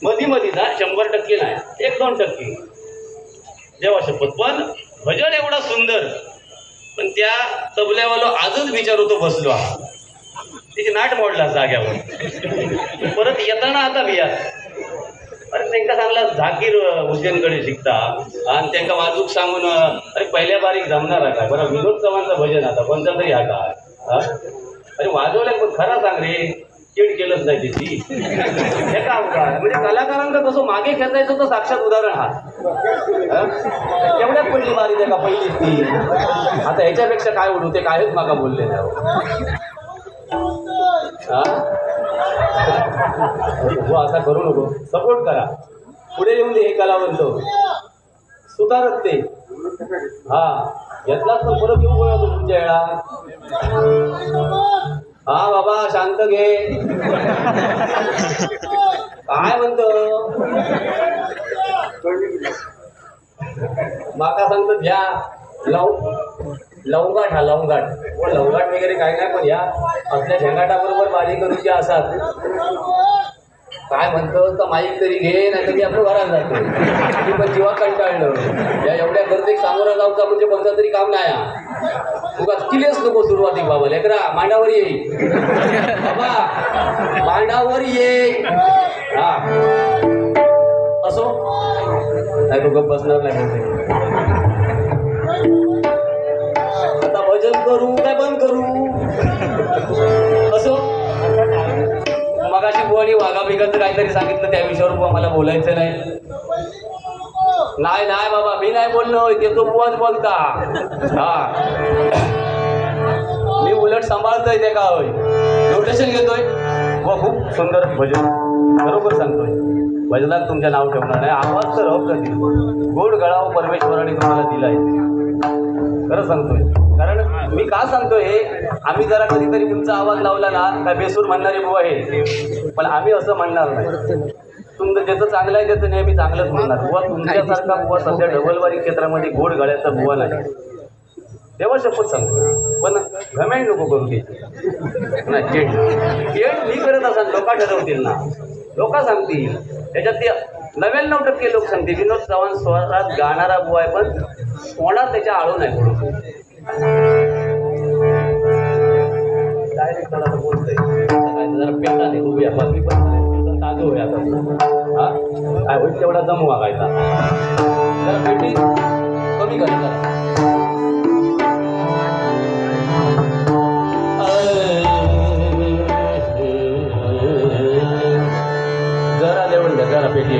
मधी मधी जा, 100% नाही, 1-2%. देवा शपथ. पण भजन एवढा सुंदर, पण त्या तबल्यावालो आजच विचारतो बसलो तिची नाट मोडला जाग्यावर. परत येताना आता बिया अरे त्यांना सांगला झाकीर हुसेनकडे शिकता आणि त्यांना वाजूक सांगून अरे पहिल्या बारीक जमणार आहे काय बरं विनोद चव्हाणचं भजन आता कोणता तरी हा काय अरे वाजवल्या पण खरा सांग रे चिड केलंच नाही त्याची हे काम काय म्हणजे कलाकारांना कसं मागे खेचायचं तर साक्षात उदाहरण हा तेवढ्याच पडली बारी त्या का पहिलीच ती आता ह्याच्यापेक्षा काय उडू ते कायच माका बोलले नाही हो असा करू नको सपोर्ट करा पुढे येऊन दे हे कलावंत सुधारत ते हा यातलाच पण परत येऊ बघा तो पुढच्या वेळा हा बाबा शांत घे काय म्हणतो माका सांगतो घ्या लवंगाट हा लवंगाट लवंगाट वगैरे काय नाही पण या आपल्या झेंगाटाबरोबर बाजी करूची असतात काय म्हणतो तर माईक तरी घे नाही तर आपलं घरात जातो पण जीवा कंटाळलं या एवढ्या गर्दीत सामोरा जाऊचा म्हणजे कोणतं तरी काम नाही तुका किलेच नको सुरुवाती बाबा लेकरा मांडावर ये बाबा मांडावर ये हा असो नाही तो गप्प बसणार नाही आता भजन करू काय बंद करू असो मगाशी बुवानी वाघापिकांचं काहीतरी सांगितलं त्या विषयावर मला बोलायचं नाही नाही बाबा मी नाही बोललो ते तो बुवाच बोलता हा मी उलट सांभाळतोय ते का होय नोटेशन घेतोय व खूप सुंदर भजन बरोबर सांगतोय भजनात तुमचं नाव ठेवणार नाही आवाज तर हक्क दिला गोड गळाव परमेश्वराने तुम्हाला दिलाय खरं सांगतोय कारण मी का सांगतोय हे आम्ही जरा कधीतरी तुमचा आवाज लावला ना काय बेसूर म्हणणारे बुवा हे पण आम्ही असं म्हणणार नाही तुमचं ज्याचं चांगलं आहे त्याचं नेहमी चांगलंच म्हणणार बुवा तुमच्यासारखा बुवा सध्या डबलवारी क्षेत्रामध्ये गोड गळ्याचा बुवा नाही तेव्हा शपथ सांगतो पण घमेंड नको करू दे नाही चेट मी करत असाल लोक ठरवतील ना लोक सांगतील त्याच्यात ते 99% लोक सांगतील विनोद चव्हाण स्वरात गाणारा बुवा आहे पण कोणात त्याच्या आळू नाही पडू डायरेक्ट मला बोलतोय जरा पेटा नाही बघूया बाकी पण ताजं होया हा काय होईल तेवढा जमू वागायचा जरा पेटी कमी करायचा जरा लेवल द्या जरा पेटी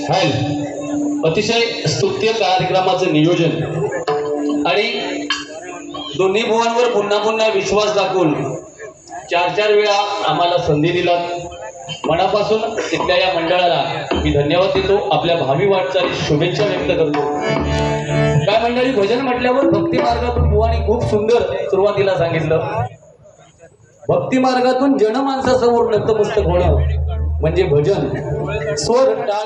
अतिशय स्तुत्य कार्यक्रमाचं नियोजन आणि दोन्ही बुवांवर पुन्हा पुन्हा विश्वास दाखवून 4-4 वेळा आम्हाला संधी दिलात मनापासून इथल्या या मंडळाला मी धन्यवाद देतो. आपल्या भावी वाटचालीस शुभेच्छा व्यक्त करतो. काय मंडळी, भजन म्हटल्यावर भक्ती मार्गातून बुवांनी खूप सुंदर सुरुवातीला सांगितलं. भक्ती मार्गातून जनमानसासमोर नतमस्तक होणं म्हणजे भजन. स्वर टाळ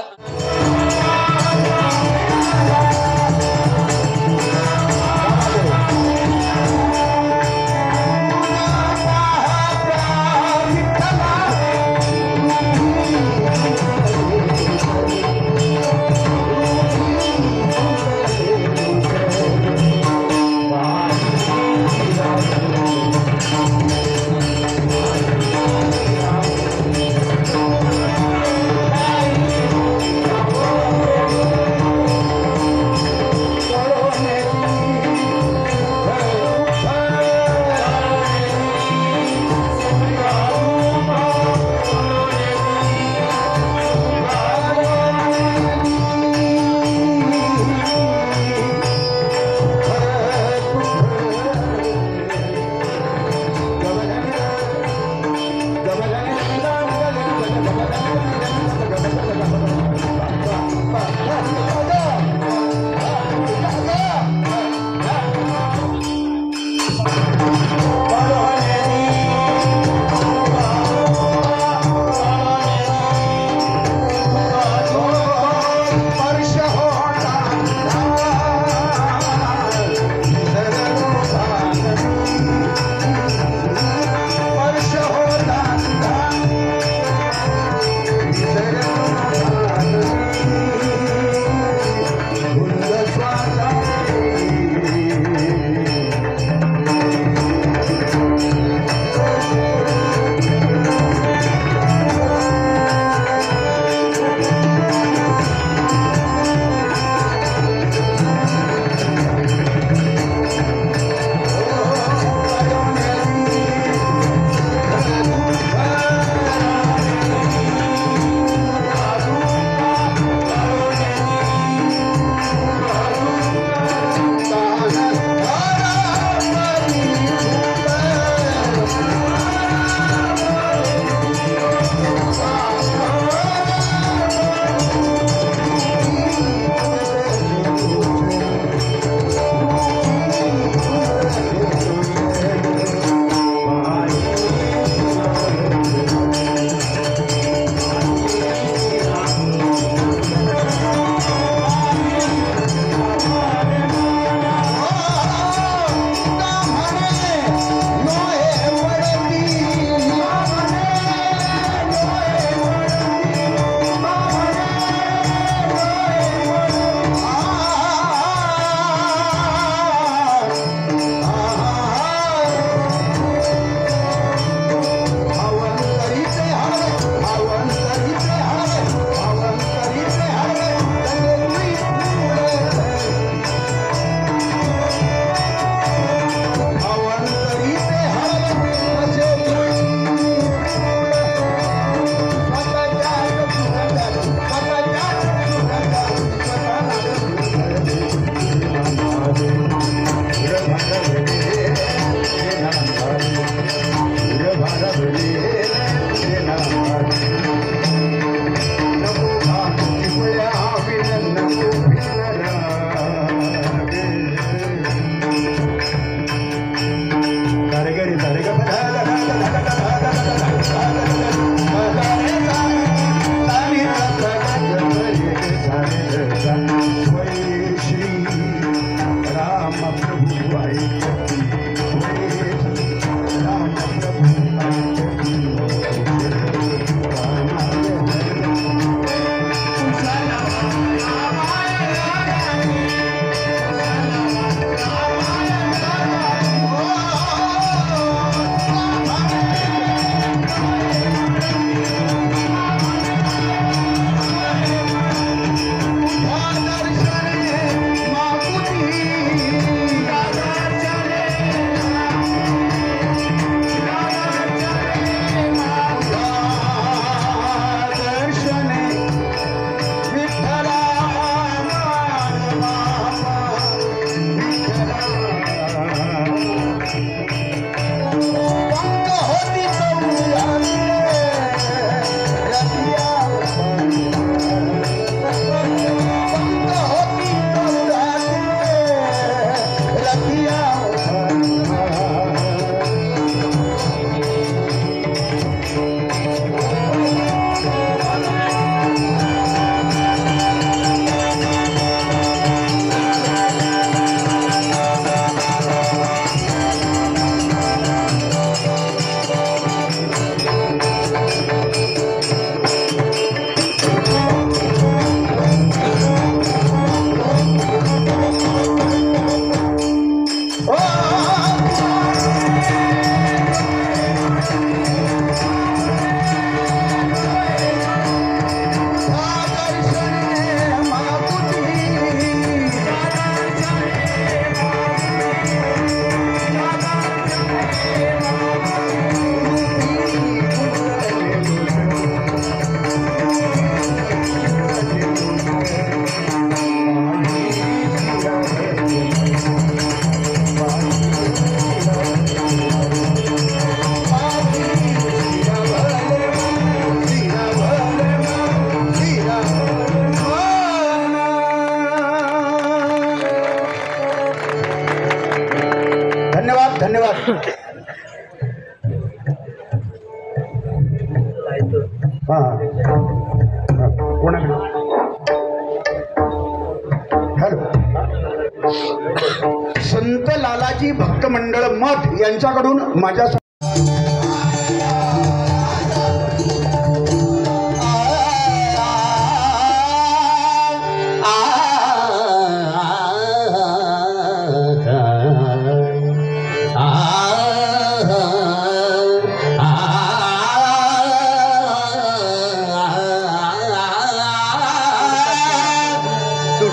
बालाजी भक्त मंडळ मठ यांच्याकडून माझ्या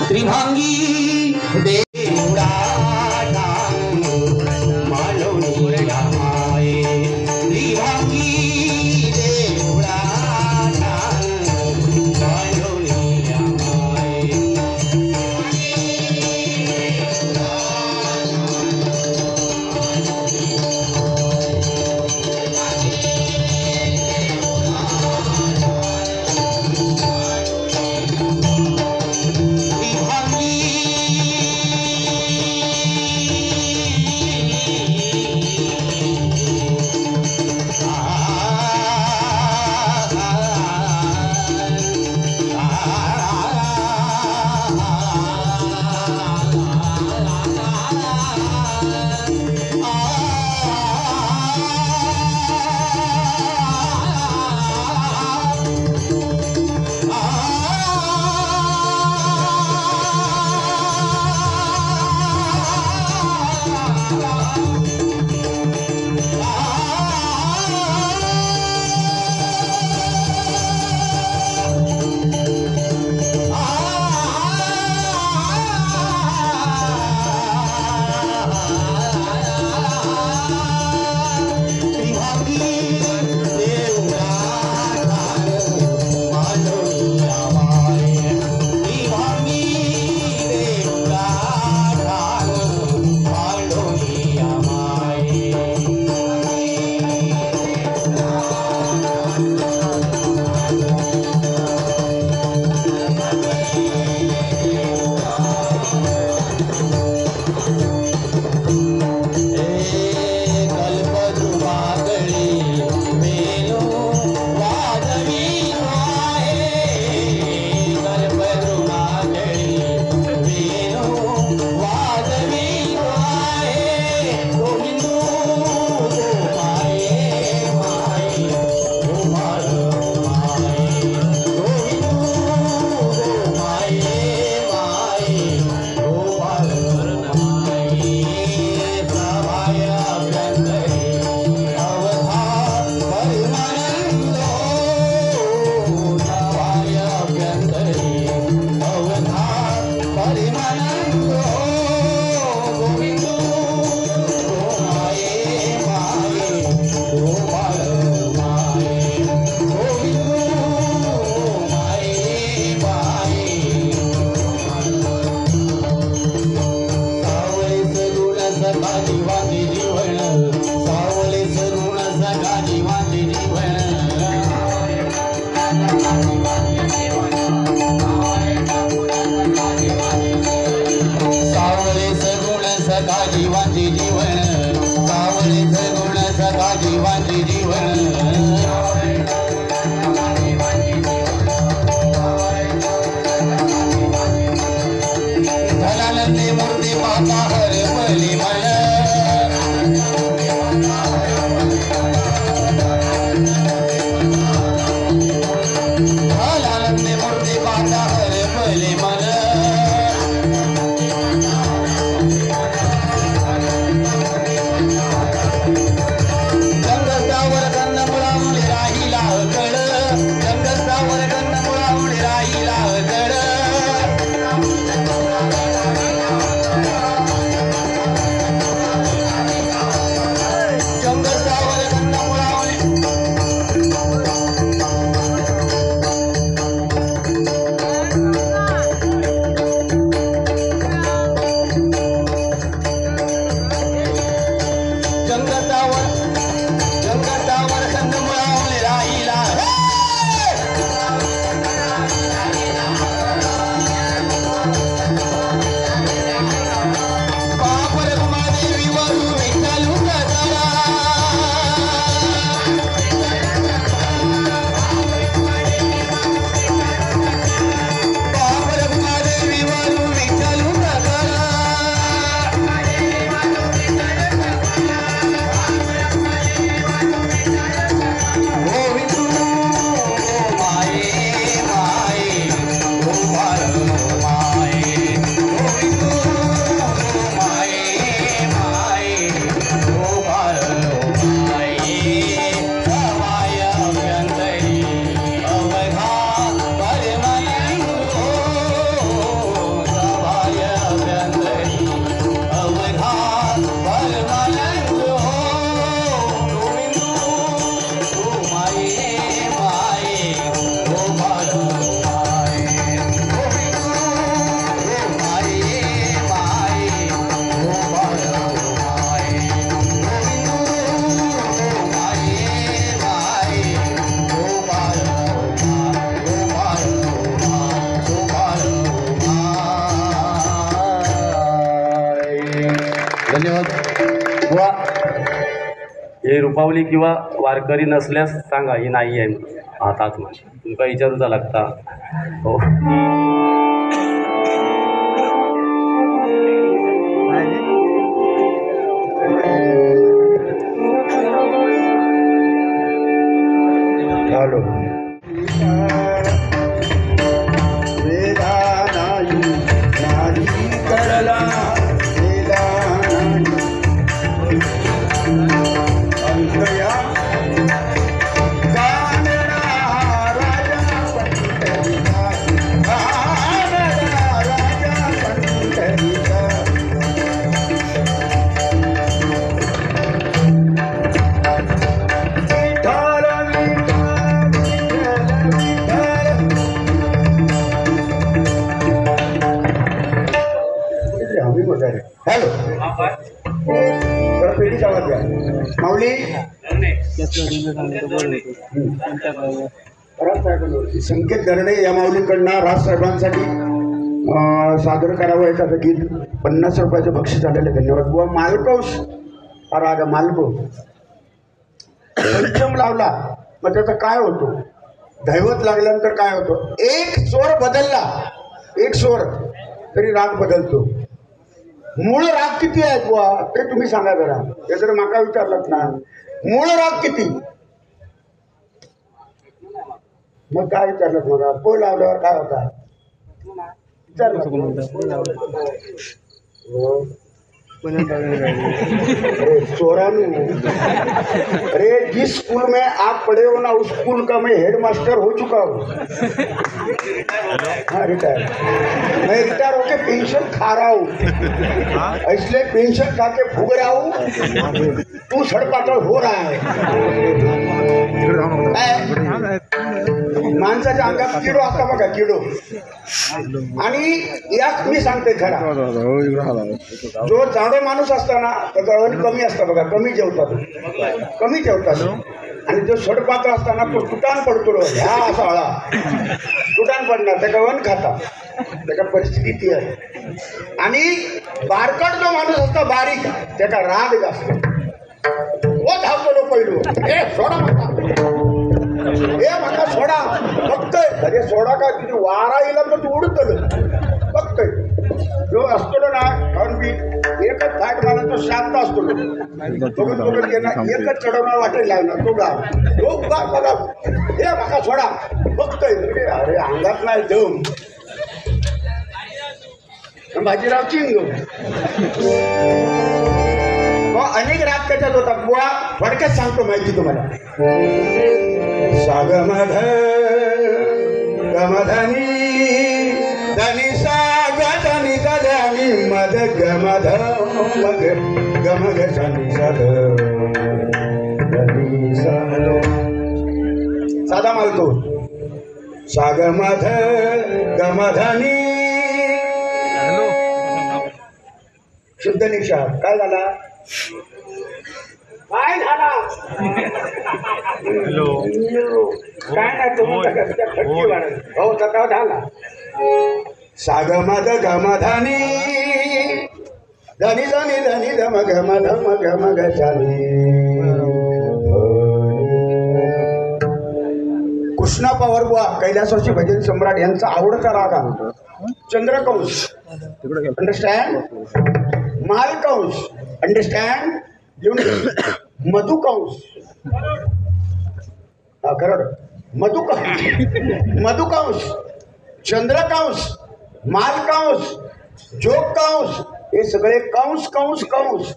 त्रिभांगी देवडा मालवणी कोणी रुपावली किंवा वारकरी नसल्यास सांगा, ही नाही आहे आताच माझी तुमका विचारूचा लागता. हो हॅलो वेदा नाही नाही करला वेदा नाही अंकया कानडा राजा पंढरीचा कानडा राजा पंढरीचा हॅलो जरा पेढीचा आवाज द्या माऊली. संकेत दरडे या माऊलींकडनं राजसाहेबांसाठी सादर करावं एखादं गीत. 50 रुपयाचं बक्षीस आलेलं धन्यवाद. बुवा मालकौश हा राग मालको पंचम लावला मग त्याचा काय होतो, दैवत लागल्यानंतर काय होतं, एक स्वर बदलला, एक स्वर तरी राग बदलतो. मूळ राग किती आहे बुवा ते तुम्ही सांगा जरा. हे जर माका विचारलात ना मूळ राग किती, मग काय विचारलं मला पोळ लावल्यावर काय होता विचारलं. अरे चोरानू, अरे जिस स्कूल में आप पढ़े हो ना उस स्कूल का मैं हेड मास्टर हो चुका हूँ. हाँ रिटायर, मैं रिटायर होके पेंशन खा रहा हूँ, इसलिए पेंशन खा के भूग रहा हूँ. तू सडपातळ हो रहा है. माणसाच्या अंगात किडो असता बघा, किडो. आणि यात मी सांगते खरा, जो जाडो माणूस असताना त्याचा अन्न कमी असतं बघा, कमी जेवतात. आणि जो सडपातळ असताना तो तुटान पडतो, ह्या असा हळा तुटान पडणार, त्याचा अन्न खाता, त्याच्या परिस्थिती ती आहे. आणि बारकट जो माणूस असतो बारीक, त्याचा राग जास्त, वो धावतो पहिलो हे सोडा हे माका सोडा बघतोय. अरे सोडा काय तुझी वारा येईल तर तू उडत बघतोय. जो असतो ना कारण मी एकच थाट मला तो शांत असतो, बघत एकच चढवणार वाटेल लागणार तो गा तो बघा हे माका सोडा बघतोय. अरे अंगात नाही दम. बाजीराव चिंग अनेक राग त्याच्यात होतात बुवा. थोडक्यात सांगतो माहिती तुम्हाला. सागमध गमधनी धनी साग धनी धनी मध गमध मग गमग धनी सद धनी सद. साधा मालतो सागमध गमधनी शुद्ध निषाद. काय झाला, काय झाला, काय नाही तुम्ही हो सकाळ झाला. सागमध गमधनी धनी धनी धनी धम गम धम गम गनी. कृष्णा पवार बुवा कैलासवासी भजन सम्राट यांचा आवडता राग आहे चंद्रकंश. अंडरस्टँड. मालकंश अंडरस्टँड. मधुकंश हा खरं. मधुकंश चंद्रकंश मालकंश जोगकंश हे सगळे कंश कंश कंश.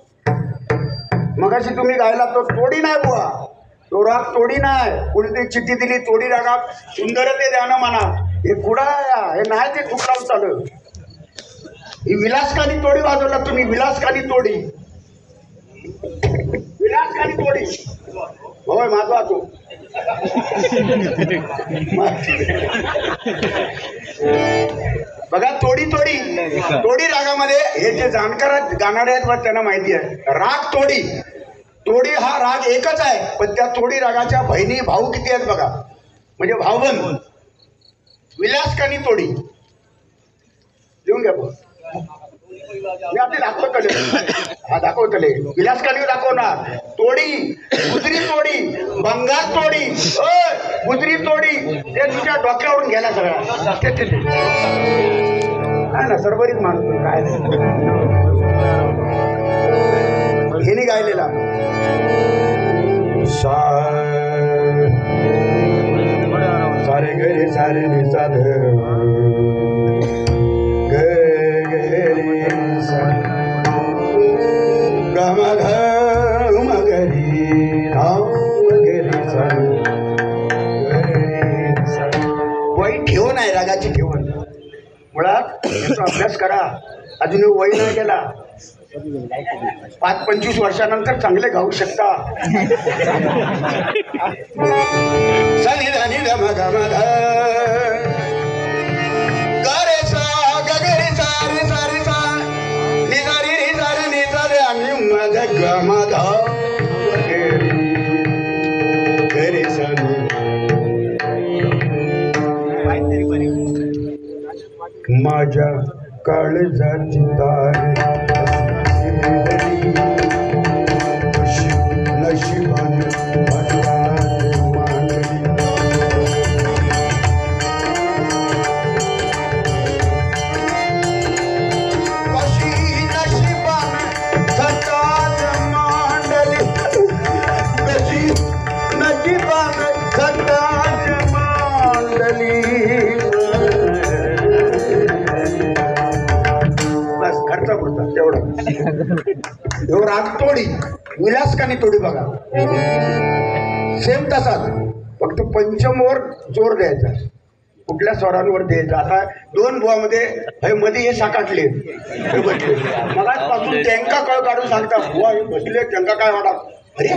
मगाशी तुम्ही गायला तो तोडी नाही बुवा, तो राग तोडी नाही. कोणीतरी चिठ्ठी दिली तोडी रागात सुंदर ते द्यानं म्हणा, हे कुडा हे नाही ते तुकडा चालू. ही विलासकानी तोडी वाजवला तुम्ही, विलासकानी तोडी, विलासकानी तोडी होय माझा तो. बघा तोडी तोडी तोडी रागामध्ये हे जे जाणकार गाणारे आहेत त्यांना माहिती आहे. राग तोडी, तोडी हा राग एकच आहे, पण त्या तोडी रागाच्या बहिणी भाऊ किती आहेत बघा, म्हणजे भाऊबंद. विलासकानी तोडी लिहून घ्या. मी आपली दाखवत हा दाखवतले विलासकानी दाखवणार. तोडी गुजरी तोडी बंगाल तोडी गुजरी तोडी ते तुझ्या डोक्यावरून घ्यायला सगळ्या हा ना सरबरीत माणूस काय हेने गायलेला सारे गरे सारे निसाद वाईट ठेवण आहे रागाची ठेवण. मुळात याचा अभ्यास करा. अजून वय नाही गेला. 5-25 वर्षानंतर चांगले गाऊ शकता. सनी धनी धम गम ध गरे सा गरे सा रे सा रे सा नि सा रे रे सा रे नि सा रे आणि मग गम ध गरे सा माझ्या काळजाची तार नशिबाने तेवढं राग तोडी विलासकानी तोडी बघा. सेम तसाच फक्त पंचमवर जोर द्यायचा. कुठल्या स्वरांवर द्यायचा. आता 2 बुवामध्ये मध्ये हे साकाटले बसले मगाचपासून त्यांका कळ काढून सांगता बुवा हे बसले त्यांका काय वाटा अरे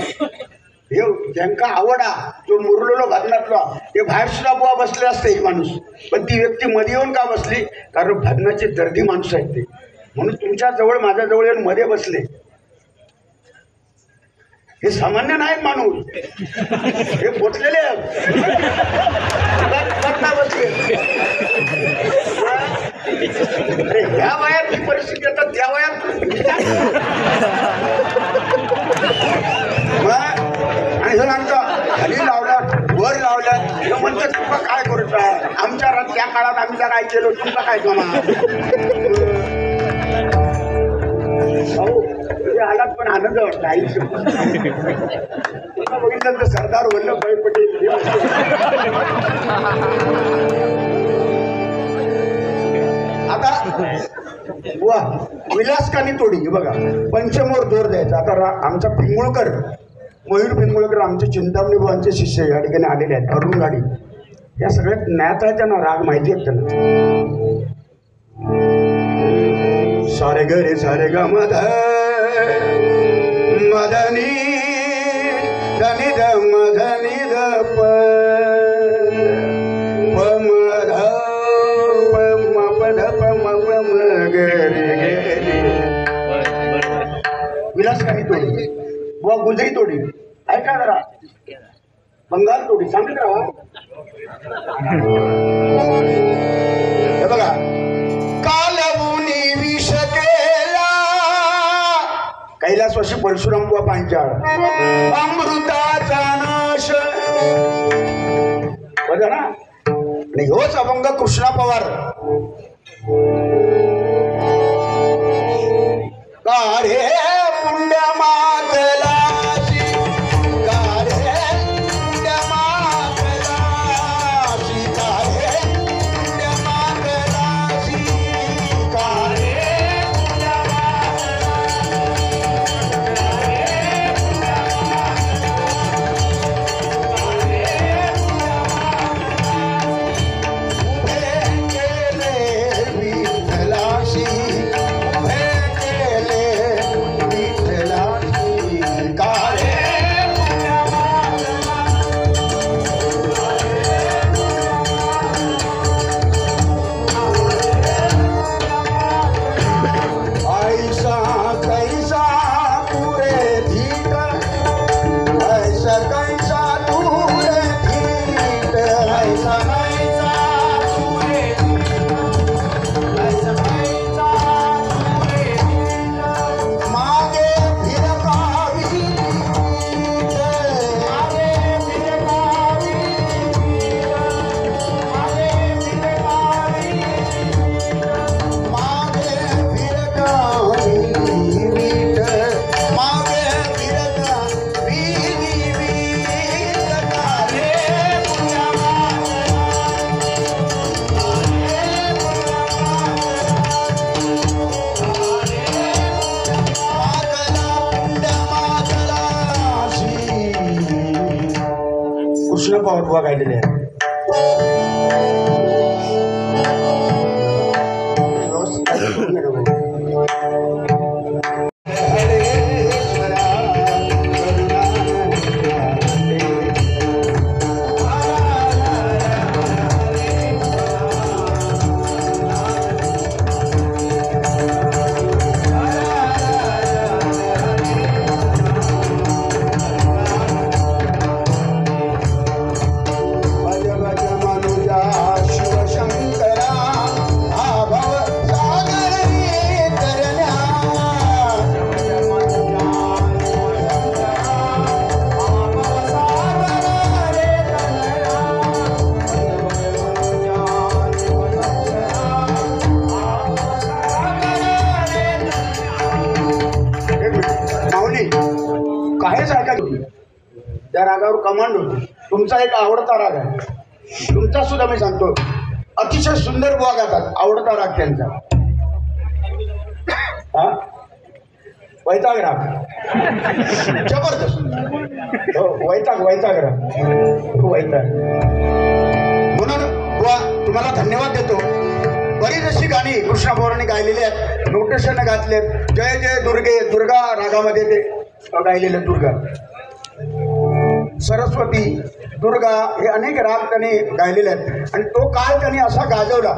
हे त्यांका आवडा जो मुरलेलो भजनातला ते बाहेर सुद्धा बुवा बसले असते ही माणूस. पण ती व्यक्ती मध्ये येऊन का बसली कारण भजनाची दर्दी माणूस आहेत ते. म्हणून तुमच्या जवळ माझ्या जवळ येऊन मध्ये बसले. हे सामान्य नाहीत माणूस. हे पोचलेले बसले. अरे ह्या वयात ही परिस्थिती येतात त्या वयात आणि जर आमचा खाली लावला वर लावला हे म्हणतात तुमका काय करूचा. आमच्या त्या काळात आम्ही काय केलं तुमचा काय जमा आलात पण आनंद वाटला. आयुष्य बघितलं तर सरदार वल्लभभाई पटेल आता वा विलासकानी तोडी बघा. पंचमोर जोर द्यायचा. आता आमचा पिंगुळकर मयूर पिंगुळकर आमचे चिंतामणी बुवांचे शिष्य या ठिकाणी आलेले आहेत. अरुण गाडी या सगळ्यात ज्ञाताच्या ना राग माहिती आहेत त्यांना. सारे गरे सारे ग मध मधनी धनी ध मधनी ध प मध म पध प म प म ग रे गे. विलासकानी तोडी बुवा गुजरी तोडी ऐका जरा. बंगाल तोडी सांगित राहा. हे बघा कैलासवासी परशुराम बुवा पांचाळ अमृताचा नाश बघा ना. आणि ह्योच अभंग कृष्णा पवार कारे पुण्य मातला स्वरूपावर बुवा गायलेले आहे. काहीच ऐका तुम्ही, त्या रागावर कमांड होती. तुमचा एक आवडता राग आहे, तुमचा सुद्धा मी सांगतो, अतिशय सुंदर बुवा गातात, आवडता राग त्यांचा. हा वैताग राग, जबरदस्त. वैताग राग, वैताग. म्हणून बुवा तुम्हाला धन्यवाद देतो. बरीच अशी गाणी कृष्णा पवारांनी गायलेली आहेत, नोटेशन घातलेत. जय जय दुर्गे, दुर्गा रागामध्ये ते गायलेले, दुर्गा, सरस्वती, दुर्गा हे अनेक राग त्यांनी गायलेले आहेत. आणि तो काळ त्यांनी असा गाजवला,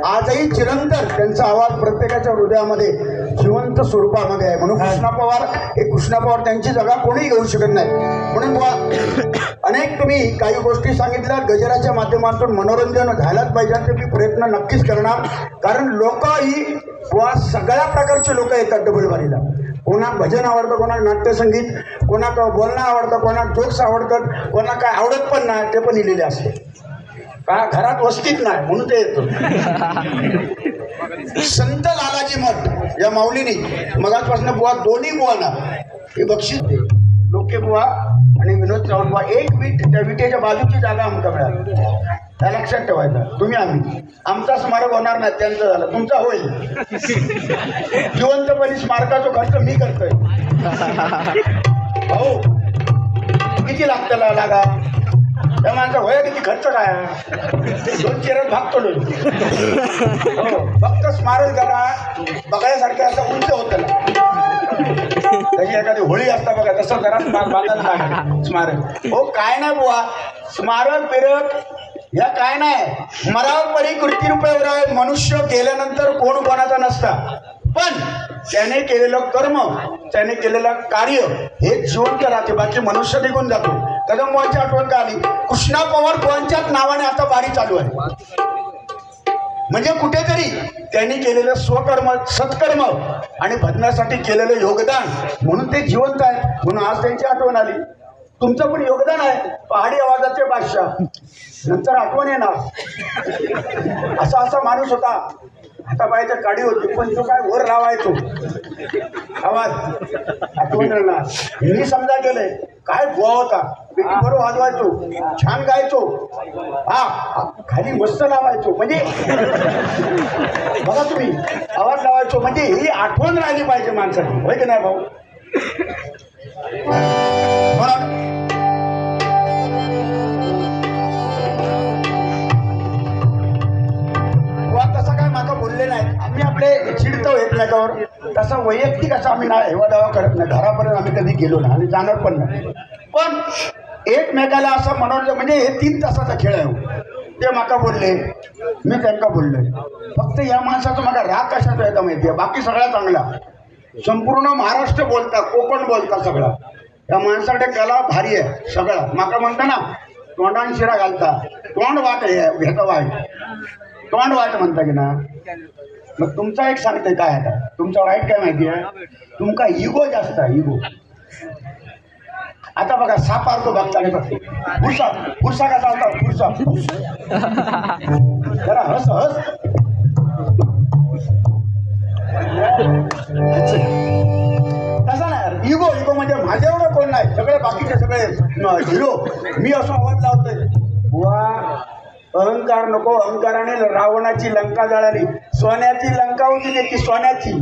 आजही चिरंतर त्यांचा आवाज प्रत्येकाच्या हृदयामध्ये जिवंत स्वरूपामध्ये आहे. म्हणून कृष्णा पवार त्यांची जागा कोणीही घेऊ शकत नाही. म्हणून अनेक तुम्ही काही गोष्टी सांगितल्या, गजराच्या माध्यमातून मनोरंजन झायलाच पाहिजे, ते मी प्रयत्न नक्कीच करणार. कारण लोक ही सगळ्या प्रकारचे लोक येतात डबलबारीला. कोणा भजन आवडतं, कोणा नाट्यसंगीत, कोणा बोलणं आवडतं, कोणा जोक्स आवडतात, कोणा काय आवडत पण नाही, ते पण लिहिलेले असते. का घरात वस्तीत नाही म्हणून ते येतो. संत लालाजी मठ या माऊलीनी मगाचपासून बुवा दोन्ही बुवाना हे बक्षीस दे, लोके बुवा आणि विनोद चव्हाण बुवा. एक वीट, त्या विटेच्या बाजूची जागा आमका मिळाली, त्या लक्षात ठेवायचं. तुम्ही आमचा स्मारक होणार नाही, त्यांचं झालं, तुमचा होईल. जिवंतपणी स्मारकाचा खर्च मी करतोय. भाऊ किती लागतं लागा त्या माणसा होय, किती खर्च काय, 2 चेरच भागतो. हो, फक्त स्मारक जरा बघायसारखं असं उंच होतं. त्याची एखादी होळी असता बघा, तसं जरा बांधायला स्मारक. हो काय नाही बुवा, स्मारक बिरक या काय नाही, मरावर परी कृती रुपयावर आहे. मनुष्य गेल्यानंतर कोण कोणाचा नसता, पण त्याने केलेलं कर्म, त्याने केलेलं कार्य हे जिवंत राहते. बाकी मनुष्य निघून जातो. कदमबाईची आठवण का आली, कृष्णा पवार बुवांच्याच नावाने आता बारी चालू आहे. म्हणजे कुठेतरी त्यांनी केलेलं स्वकर्म, सत्कर्म आणि भजनासाठी केलेलं योगदान म्हणून ते जिवंत आहे. म्हणून आज त्यांची आठवण आली. तुमचं पण योगदान आहे, पहाडी आवाजाचे बादशाह. नंतर आठवण येणार, असा माणूस होता. आता बायच्या काडी होती, पण तो काय वर लावायचो आवाज, आठवण येणार. मी समजा केलंय, काय बुवा होता, बरोबर वाजवायचो, छान गायचो, हा खाली मस्त लावायचो. म्हणजे बघा तुम्ही, आवाज लावायचो, म्हणजे ही आठवण राहिली पाहिजे माणसाची, होय की नाही भाऊ. म्हणून तसं काय माका बोलले नाही, आम्ही आपले चिडतो एकमेकावर, तसा वैयक्तिक असं आम्ही ना हेवा दावा करत नाही. घरापर्यंत आम्ही कधी गेलो ना आणि जाणार पण नाही. पण एकमेकाला असं मनोरंजन, म्हणजे हे 3 तासाचा खेळ आहे. ते माका बोलले, मी त्यांना बोललोय. फक्त या माणसाचा माका राग कशाचा येतं माहिती आहे, बाकी सगळा चांगला. संपूर्ण महाराष्ट्र बोलता, कोकण बोलता सगळा. या माणसाकडे कला भारी आहे सगळा. माका म्हणता ना, तोंडान शिरा घालता, तोंड वाट घेता, वाईट तोंड वाट म्हणता की ना. मग तुमचा एक सांगते काय, आता तुमचा वाईट काय माहिती आहे, तुमका इगो जास्त आहे, इगो. आता बघा, साप आरतो बघता नाही, फक्त फुरसा कसा होता, फुरसा जरा हस तसा नाही. इगो म्हणजे माझ्या एवढं कोण नाही, सगळे बाकीचे सगळे हिरो. मी असं आवाज लावतोय, बुवा अहंकार नको. अहंकाराने रावणाची लंका जळाली. सोन्याची लंका होती त्याची, सोन्याची,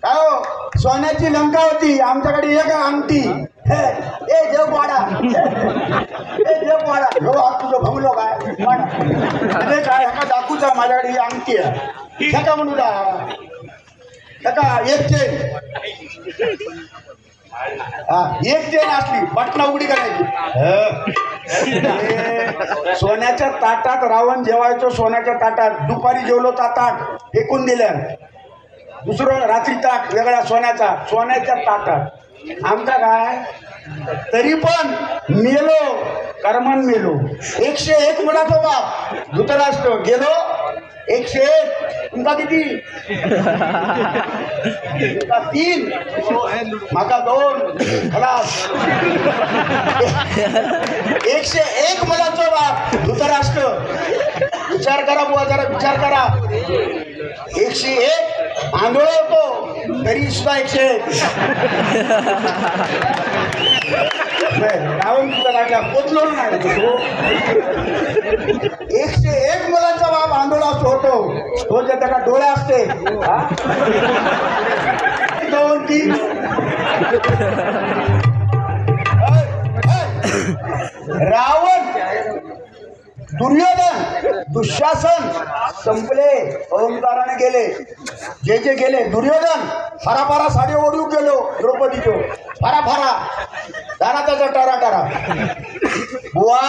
काय हो, सोन्याची लंका होती. आमच्याकडे एक अंगठी, ए देव वाडा ए देव वाडा हो आज तुझं भंगलो काय वाडा अरे काय ह्याका दाखवूचा माझ्याकडे ही अंगठी आहे ह्याका म्हणू दा ह्याका एक चेन हा एक चेन असली बटना उघडी करायची सोन्याच्या ताटात रावण जेवायचो सोन्याच्या ताटात दुपारी जेवलो ताटात फेकून दिल्या दुसरं रात्री ताट वेगळा सोन्याच्या ताटात आमचा काय तरी पण मेलो कर्मन मेलो 101 मुलाचा बाप धृतराष्ट्र गेलो 101 तुमका किती तुमका 3 माका 2 खलास 101 मुलाचा बाप धृतराष्ट्र विचार करा बुवा जरा विचार करा 101 आंधळ होतो तरी सुद्धा 101 रावण तुझा राजा पोचलो नाही तो 101 मुलांचा बाप आंदोलन होतो तो जे त्याला डोळे असते 2 3 रावण दुर्योधन दुःशासन संपले अहंकाराने गेले जे गेले दुर्योधन फारा साडी ओढून गेलो द्रौपदीचो फारा दाराचा टारा बुवा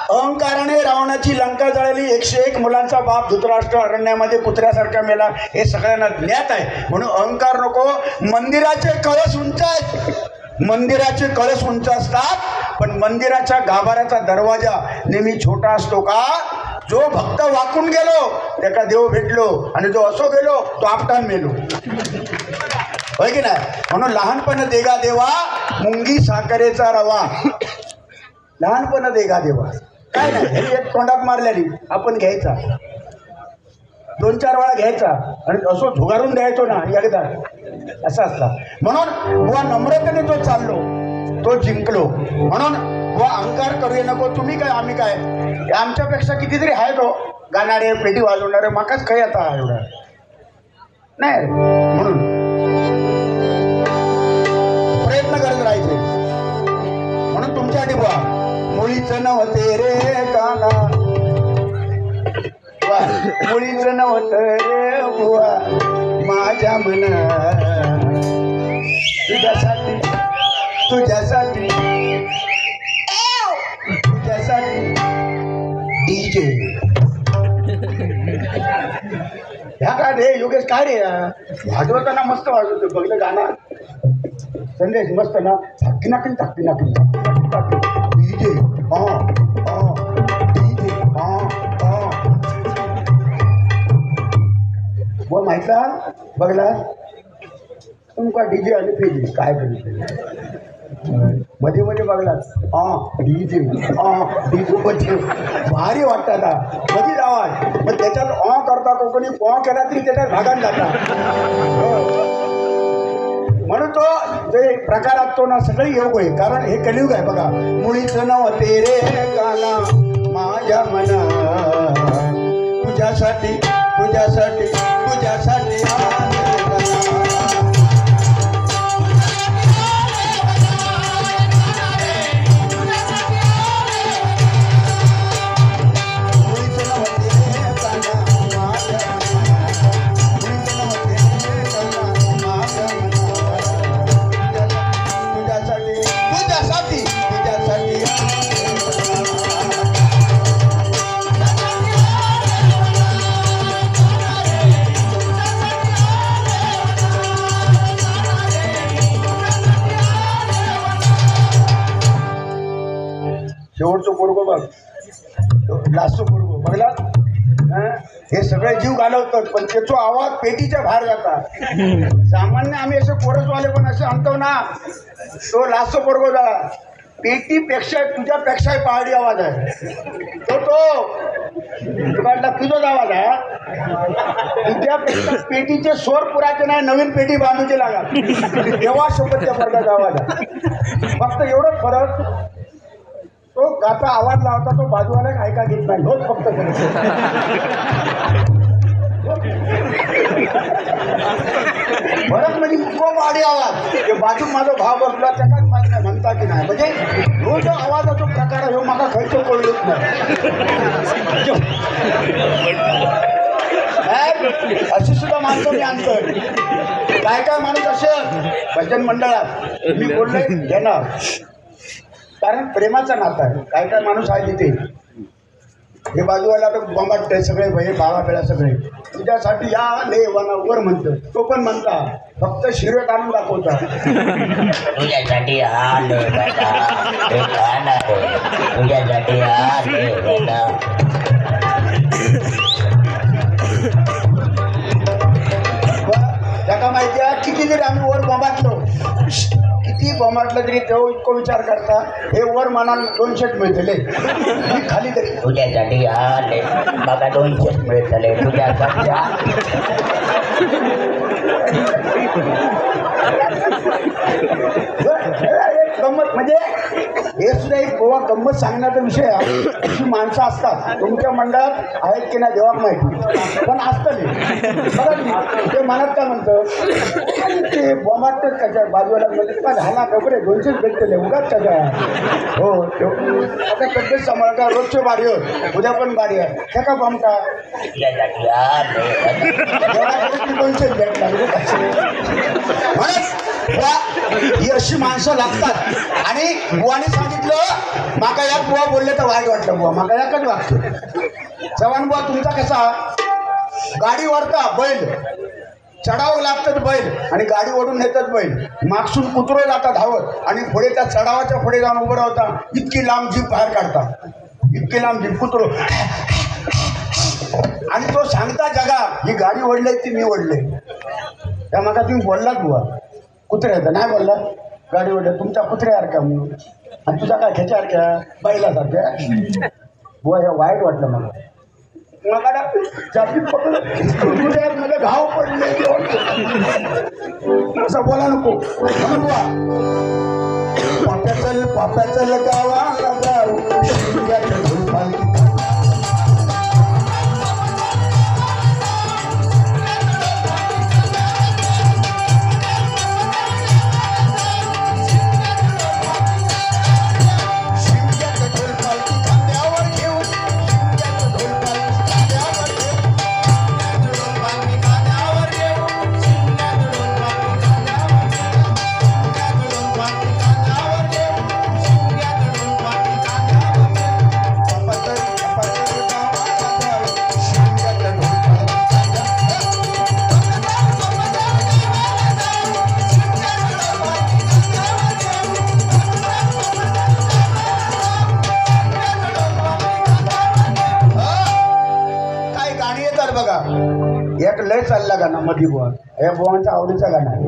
अहंकाराने रावणाची लंका जळली 101 मुलांचा बाप धृतराष्ट्र अरण्यामध्ये कुत्र्यासारखा मेला हे सगळ्यांना ज्ञात आहे म्हणून अहंकार नको मंदिराचे कळस उंच आहेत मंदिराचे कळस उंच असतात पण मंदिराच्या गाभाऱ्याचा दरवाजा नेहमी छोटा असतो का जो भक्त वाकून गेलो त्याला देव भेटलो आणि जो असो गेलो तो आपटान मेलो होय की नाही म्हणून लहानपण देगा देवा मुंगी साखरेचा रवा लहानपण देगा देवा काय नाही हे एक तोंडात मारलेली आपण घ्यायचा 2-4 वेळा घ्यायचा आणि असो झुगारून द्यायचो ना एकदा असं असता म्हणून बुवा नम्रतेने जो चाललो तो जिंकलो म्हणून बुवा अहंकार करूया नको तुम्ही काय आम्ही काय आमच्यापेक्षा कितीतरी आहे तो गाणारे पेटी वाजवणारे माकाच काही आता एवढा नाही म्हणून प्रयत्न करत राहायचे म्हणून तुमच्यासाठी बुवा मुळीच नव्हते रे काना मुळीच नव्हतं रे बुवा माझ्या मना तुझ्यासाठी डीजे ह्या काय रे योगेश काय रे वाजवताना मस्त वाजवतो बघलं गाणं संदेश मस्त ना धाकी नाकी डीजे डीजे व माहिती बघला तुमका डीजे आणि फेजी काय मध्ये बघलात डीजे डीजे भारी वाटतात मध्ये आवाज मग त्याच्यात करता कोकणी केला तरी त्याच्यात भागात जाता म्हणून तो जे प्रकार असतो ना सगळे योग होईल कारण हे कलियुग आहे बघा मुळीच नव्हते रे गाना माझ्या मना तुझ्यासाठी शेवटचं पोरगो बघ लास्टचं पोरगो बघला हे सगळे जीव घालवतात पण त्याचा आवाज पेटीच्या बाहेर जातात सामान्य आम्ही असे पोरसवाले पण असे आणतो ना तो लास्टचं पोरगो झाला पेटीपेक्षा तुझ्यापेक्षाही पहाडी आवाज आहे तो तुझाच आवाज आहे तुझ्यापेक्षा पेटीचे स्वर पुराचे नाही नवीन पेटी बांधूचे लागा तेव्हा सोबत त्या वर्गाचा आवाज आहे फक्त एवढंच फरक तो गाता आवाज लावता तो बाजूवाला ऐका घेत नाही होत फक्त फरक म्हणजे खूप आडी आवाज बाजू माझा भाव बसला त्याचाच माहित नाही म्हणता की नाही म्हणजे ह्यो जो आवाजाचो प्रकार आहे ह्यो मला खंयचो कळलोच नाही अशी सुद्धा माणसं मी आणतोय काय काय माणूस असे भजन मंडळात मी बोलले घेणार कारण प्रेमाचं नातं आहे काय काय माणूस आहे तिथे हे बाजूला तर बंबाटते सगळे भये बाळा बेळा सगळे तुझ्यासाठी या ले वर म्हणतो तो पण म्हणता फक्त शिरत आणून दाखवता तुझ्यासाठी आले बेटा हे खाणार आहे तुझ्यासाठी आले बेटा त्याका माहिती आहे किती जरी आम्ही वर बंबाटलो किती बंबाटलं तरी तो इतको विचार करता हे वर मनाला 200 मिळतले मी खाली तरी तुझ्यासाठी आले बघा 200 मिळतले तुझ्यासाठी गंमत म्हणजे हे सुद्धा एक गोवा गंमत सांगण्याचा विषय आहे अशी माणसं असतात तुमच्या मंडळात आहेत की नाही देवाक माहिती पण असतं बघा तुम्ही ते मनात काय म्हणतं ते बॉम्बाटच त्याच्या बाजूला म्हणजे का झाला कपडे 200 भेटले उगाच त्याच्या हो आता तब्येत सांभाळ का रोजचे बारी होत उद्या पण बारी आहे त्या का बॉम्बटा तुझ्यासाठी आले 200 भेटला म्हणत ही अशी माणसं लागतात आणि बुवाने सांगितलं माका या बुवा बोलले तर वाईट वाटलं बुवा माका याकच वागतो चव्हाण बुवा तुमचा कसा गाडी वरता बैल चढावं लागतात बैल आणि गाडी ओढून नेतात बैल मागसून कुत्रो जाता धावत आणि पुढे त्या चढावाच्या पुढे जाऊन उभं राहता इतकी लांब जीप बाहेर काढता इतकी लांब जीप कुत्रो आणि तो सांगता जगा ही गाडी ओढली ती मी ओढले त्या मागा तुम्ही बोललात बुवा कुत्र्याचं नाही बोलला गाडी ओढल्या तुमच्या कुत्र्यासारख्या म्हणून आणि तुझा काय ख्याच्यासारख्या बैलासारख्या बुवा हे वाईट वाटलं मला मला जाती पकडलं मला घाव पडले असं बोला नको बुवा पाप्याचं गावाला जाऊ एक लय चालला गाणं मधी बुवा या बुवांच्या आवडीचा गाणं आहे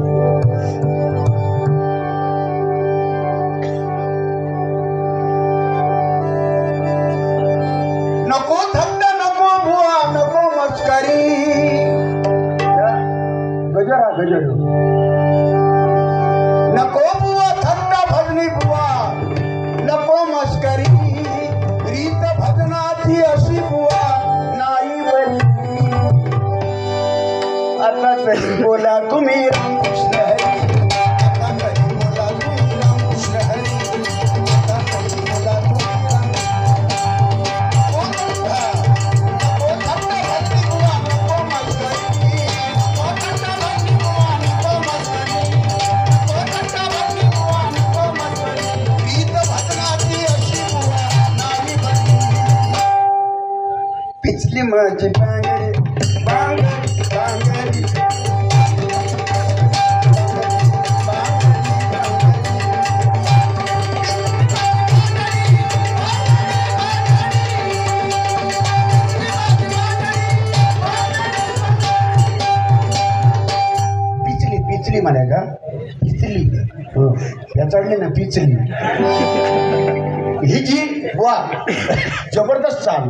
नको थंड नको बुवा नको मस्करी गजर हा गजर नको बुवा थंड भजनी बुवा नको मस्करी रीत भजनाची अशी बुवा नाही बरी आता तरी बोला तुम्ही रामकृष्ण हरी आता तरी बोला तुम्ही रामकृष्ण हरी आता तरी बोला पिछली माझी बांगडी बांगडी बांगडी पिचली म्हणे का पिचली हो या चढली ना पिचली ही जी वा जबरदस्त चाल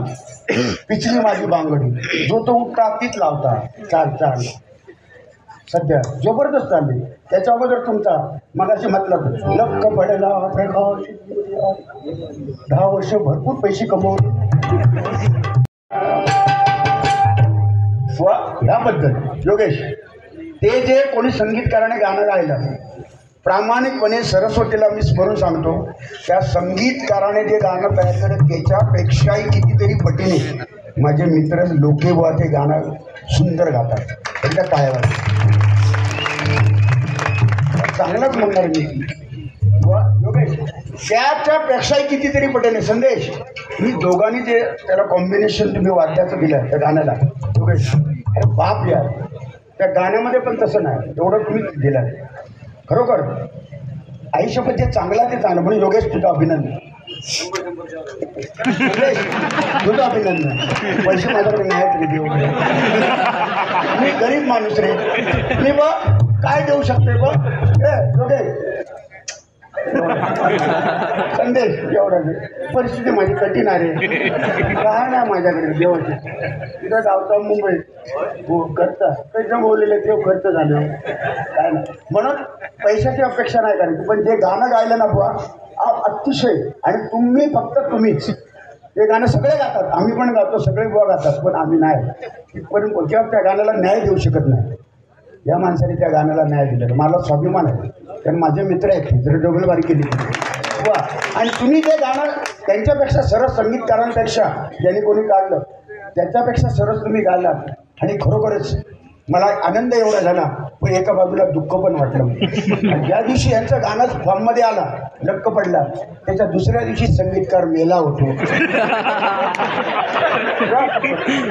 पिचली माझी बांगडी जो तो उठता तीच लावता चाल चाल सध्या जबरदस्त चालली त्याच्या अगोदर तुमचा मगाशी मतलब लक्क पडेला 10 वर्ष भरपूर पैसे कमवले वा ह्याबद्दल योगेश ते जे कोणी संगीतकाराने गाणं गायलं प्रामाणिकपणे सरस्वतीला मी स्मरून सांगतो, त्या संगीतकाराने जे गाणं तयार केलं त्याच्यापेक्षाही कितीतरी पटीने माझे मित्र लोके बुवा ते गाणं सुंदर गातात. त्यांच्या पायावर चांगलंच म्हणणार मी बुवा योगेश, त्याच्यापेक्षाही कितीतरी पटीने. संदेश, मी दोघांनी जे त्याला कॉम्बिनेशन तुम्ही वाद्याचं दिलं त्या गाण्याला योगेश, अरे बाप यार, त्या गाण्यामध्ये पण तसं नाही, एवढं तुम्ही दिलं खरोखर. आयुष्यात जे चांगला ते चांगलं म्हणून योगेश तुझं अभिनंदन. योगेश तुझं अभिनंदन. पैसे माझ्याकडे नाहीत रे देऊ, मी गरीब माणूस रे, मी बघ काय देऊ शकते बघ. योगेश संदेश एवढा परिस्थिती माझी कठीण आहे, काय नाही माझ्याकडे देवाची. तिथं गावचा मुंबईत हो करता कसं बोललेलं ते खर्च झालं काय नाही, म्हणून पैशाची अपेक्षा नाही करायची. पण जे गाणं गायलं ना बुवा अतिशय, आणि तुम्ही फक्त तुम्हीच ते गाणं सगळे गातात, आम्ही पण गातो, सगळे बुवा गातात, पण आम्ही नाही पण किंवा त्या गाण्याला न्याय देऊ शकत नाही. या माणसाने त्या गाण्याला न्याय दिलेला मला स्वाभिमान आहे, कारण माझे मित्र आहेत जर डोबलबारी केली वा. आणि तुम्ही जे गाणं त्यांच्यापेक्षा सरस संगीतकारांपेक्षा ज्यांनी कोणी काढलं त्याच्यापेक्षा सरस तुम्ही गायलात, आणि खरोखरच मला आनंद एवढा झाला, पण एका बाजूला दुःख पण वाटलं. आणि ज्या दिवशी यांचं गाणं फॉर्ममध्ये आला लक्क पडला, त्याच्या दुसऱ्या दिवशी संगीतकार मेला होतो.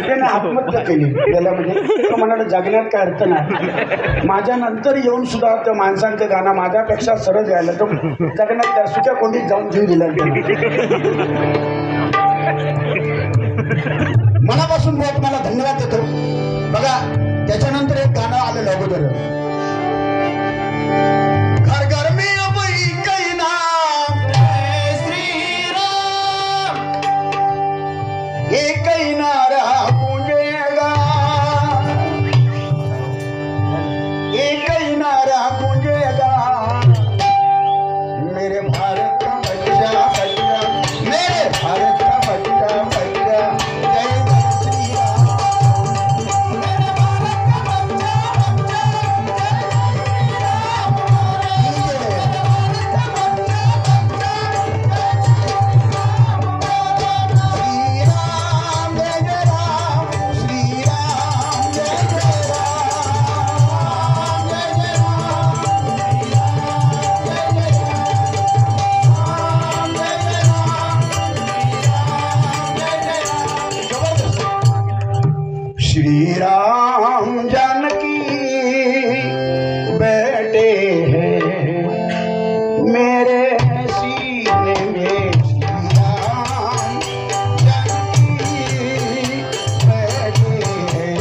त्याने आत्महत्या केली मेला, म्हणजे तो म्हणाला जगण्यात काय अर्थ नाही. माझ्या नंतर येऊन सुद्धा त्या माणसांचं गाणं माझ्यापेक्षा सरळ गायला, तो जगण्यात त्या सुक्या कोंडीत जाऊन जीव दिला. मनापासून मी तुम्हाला धन्यवाद देतो. बघा त्याच्यानंतर एक गाणं आलेलं अगोदर, घर घर में अब कई नाम श्रीराम, एक ही नारा गूंजेगा, एक ही नारा गूंजेगा, मेरे भारत का बच्चा बच्चा, मेरे भारत का बच्चा बच्चा, जय श्री राम. श्री राम जानकी बैठे हैं मेरे सीने में, श्री राम जानकी बैठे हैं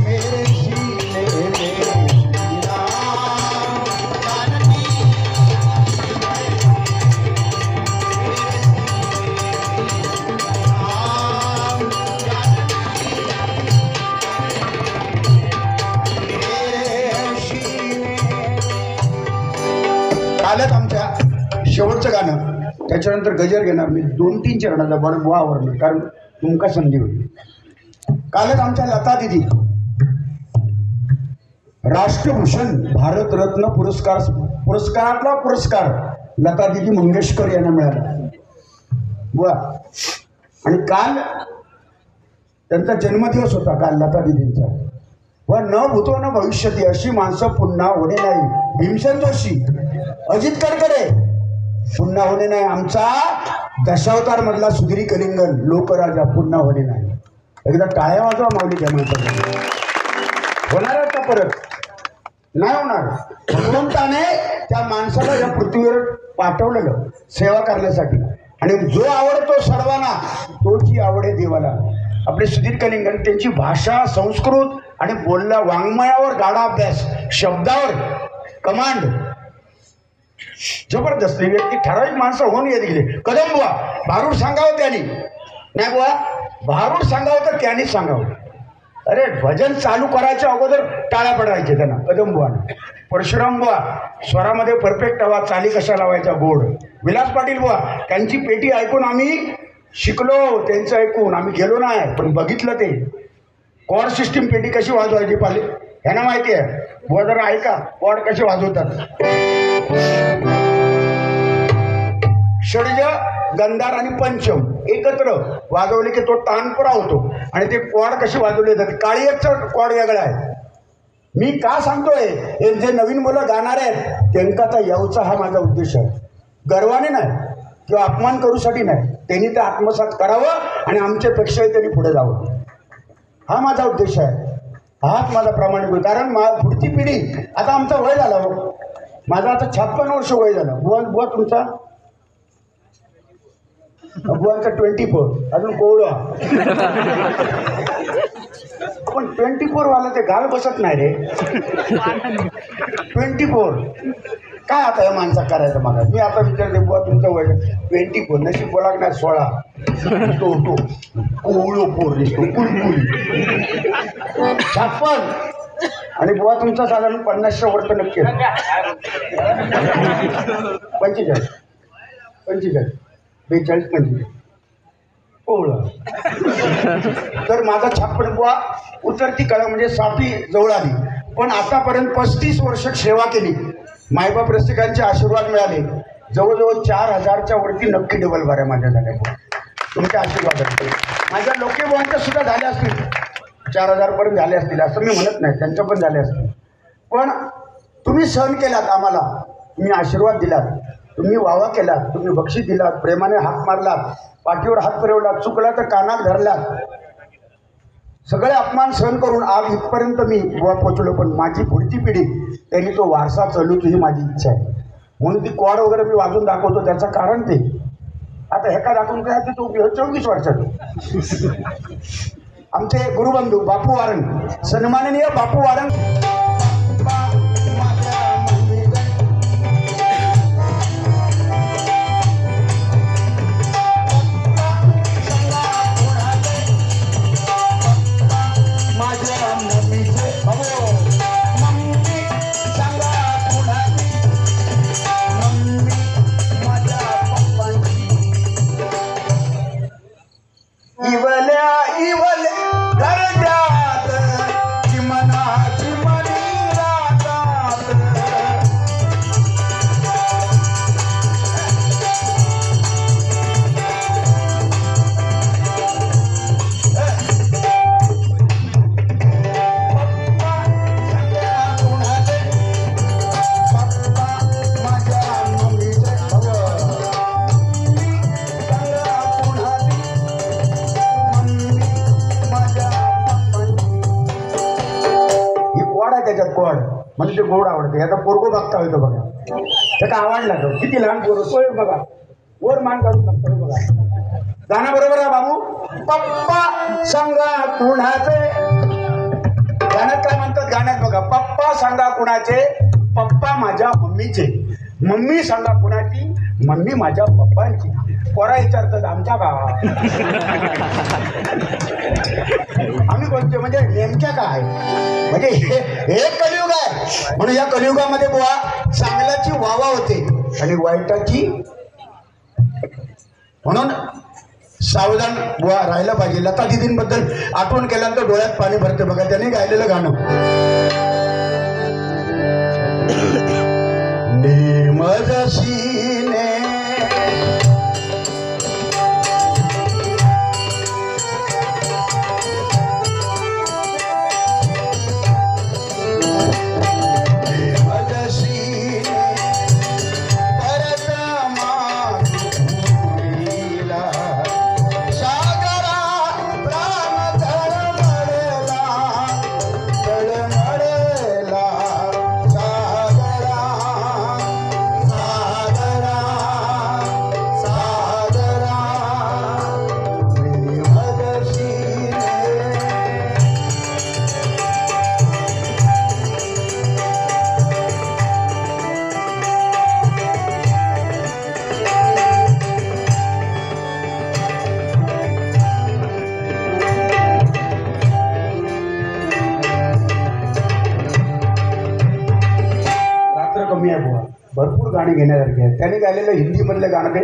मेरे सीने में, श्री राम जानकी कालच आमच्या शेवटचं गाणं, त्याच्यानंतर गजर घेणार मी 2-3 चरणाचा बरं बुवावरलं, कारण तुमका संधी होईल. कालच आमच्या लता दिदी राष्ट्रभूषण भारतरत्न पुरस्कारातला पुरस्कार लता दिदी मंगेशकर यांना मिळाला बुवा. आणि काल त्यांचा जन्मदिवस होता, काल लता दिदींचा. व न भूतो न भविष्यती अशी माणसं पुन्हा होणे नाही. भीमसेन जोशी, अजित कडकडे पुन्हा होणे नाही. आमचा दशावतार मधला सुधीरी कलिंगन लोकराजा पुन्हा होणे नाही. एकदा टाळ्या वाजवा माऊली त्या माणसाला. होणार का परत? नाही होणार. भगवंताने त्या माणसाला या पृथ्वीवर पाठवलेलं सेवा करण्यासाठी, आणि जो आवडतो सर्वांना तोची आवडे देवाला. आपले सुधीर कलिंगन त्यांची भाषा, संस्कृत आणि बोलला वाङ्मयावर गाढा अभ्यास, शब्दावर कमांड जबरदस्त. व्यक्ती ठराविक माणसं होऊन येत गेले. कदम बुवा भारूड सांगावं त्यांनी, नाही बुवा भारूड सांगावं तर त्यांनीच सांगावं. अरे भजन चालू करायच्या अगोदर टाळ्या पडायचे त्यांना कदम बुवाने. परशुराम बुवा स्वरामध्ये परफेक्ट हवा, चाली कशा लावायच्या गोड. विलास पाटील बुवा त्यांची पेटी ऐकून आम्ही शिकलो, त्यांचं ऐकून आम्ही गेलो नाही, पण बघितलं ते कॉर्ड सिस्टीम पेटी कशी वाजवायची पाले ह्यांना माहिती आहे. बुवा जरा ऐका कॉर्ड कसे वाजवतात. षड्ज गंधार आणि पंचम एकत्र वाजवले की तो तानपुरा होतो. आणि ते क्वाड कशी वाजवले जाते, काळीचं क्वाड वेगळा आहे. मी का सांगतोय, हे जे नवीन मुलं गाणार आहेत त्यांचा यावचा हा माझा उद्देश आहे. गर्वाने नाही किंवा अपमान करूसाठी नाही, त्यांनी ते आत्मसात करावं आणि आमच्यापेक्षाही त्यांनी पुढे जावं, हा माझा उद्देश आहे. हाच माझा प्रामाणिक. कारण पुढची पिढी, आता आमचा वय झाला हो, माझा आता 56 वर्ष वय झालं. बुवा तुमचा बुवांचा 24, अजून कोवळा. पण 24 वाला ते गाल बसत नाही रे. 24 काय आता या माणसा करायचं मला. मी आता विचारते बुवा तुमचं वय 24, नशीब बोला नाही 16. तो कोवळो पोर दिसतो, कुलकुली 56. आणि बुवा तुमचा साधारण 50 वर्ष नक्की 45 45 42 45 कोवळं. तर माझा 56 बुवा उतरती कळा म्हणजे साफी जवळ आली. पण आतापर्यंत 35 वर्ष सेवा केली. मायबाप रसिकांचे आशीर्वाद मिळाले. जवळजवळ 4000च्या वरती नक्की डबल बाऱ्या माझ्या झाल्या. तुमच्या आशीर्वाद माझ्या लोकेबुवांच्या सुद्धा झाल्या असतील, 4000 पर्यंत झाले असतील असं मी म्हणत नाही, त्यांच्या पण झाले असतील. पण तुम्ही सहन केलात आम्हाला, तुम्ही आशीर्वाद दिलात, तुम्ही वावा केलात, तुम्ही बक्षीस दिलात, प्रेमाने हात मारलात, पाठीवर हात फिरवलात, चुकला तर कानात धरलात. सगळे अपमान सहन करून आज इथपर्यंत मी बुवा पोचलो. पण माझी पुढची पिढी त्यांनी तो वारसा चालूच ही माझी इच्छा आहे. म्हणून ती क्वाड वगैरे मी वाजून दाखवतो. त्याचं कारण ते आता हे का दाखवून काय ते तो 24 वर्षाचा आमचे गुरुबंधू बापू वारंग, सन्माननीय बापू वारंग. त्याच्यात कोड म्हणजे ते गोड आवडते. आता पोरगो बघता होतो बघा, त्याचा आवडला तो किती लहान पोर होतोय बघा, वर मान काढून बघतोय बघा. गाणं बरोबर आहे बाबू. पप्पा सांगा कुणाचे, गाण्यात काय म्हणतात, गाण्यात बघा, पप्पा सांगा कुणाचे, पप्पा माझ्या मम्मीचे. मम्मी सांगा कुणाची, मम्मी माझ्या पप्पांची. पोरा विचारतात आमच्या गावात आम्ही बोलतो म्हणजे नेमक्या काय, म्हणजे हे कलियुग आहे. म्हणून या कलियुगामध्ये बुवा चांगल्याची वावा होते आणि वाईटाची, म्हणून सावधान बुवा राहायला पाहिजे. लता दिदींबद्दल आठवण केल्यानंतर डोळ्यात पाणी भरते बघा. त्यांनी गायलेलं गाणं नेमजसीने कमी आहे बुवा. भरपूर गाणी घेण्यासारखी आहेत. त्याने गायलेलं हिंदी मधलं गाणं ते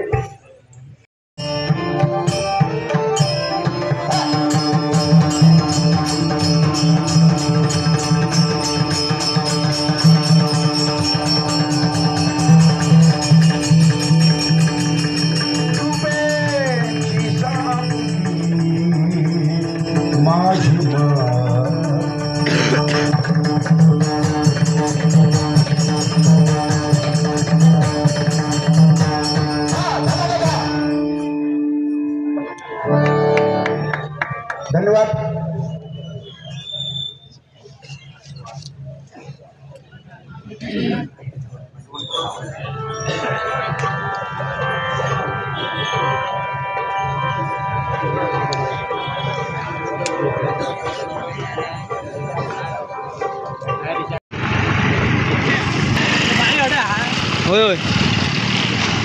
होय होय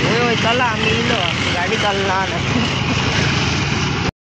होय होय चला आम्ही इलो गाडी चालणार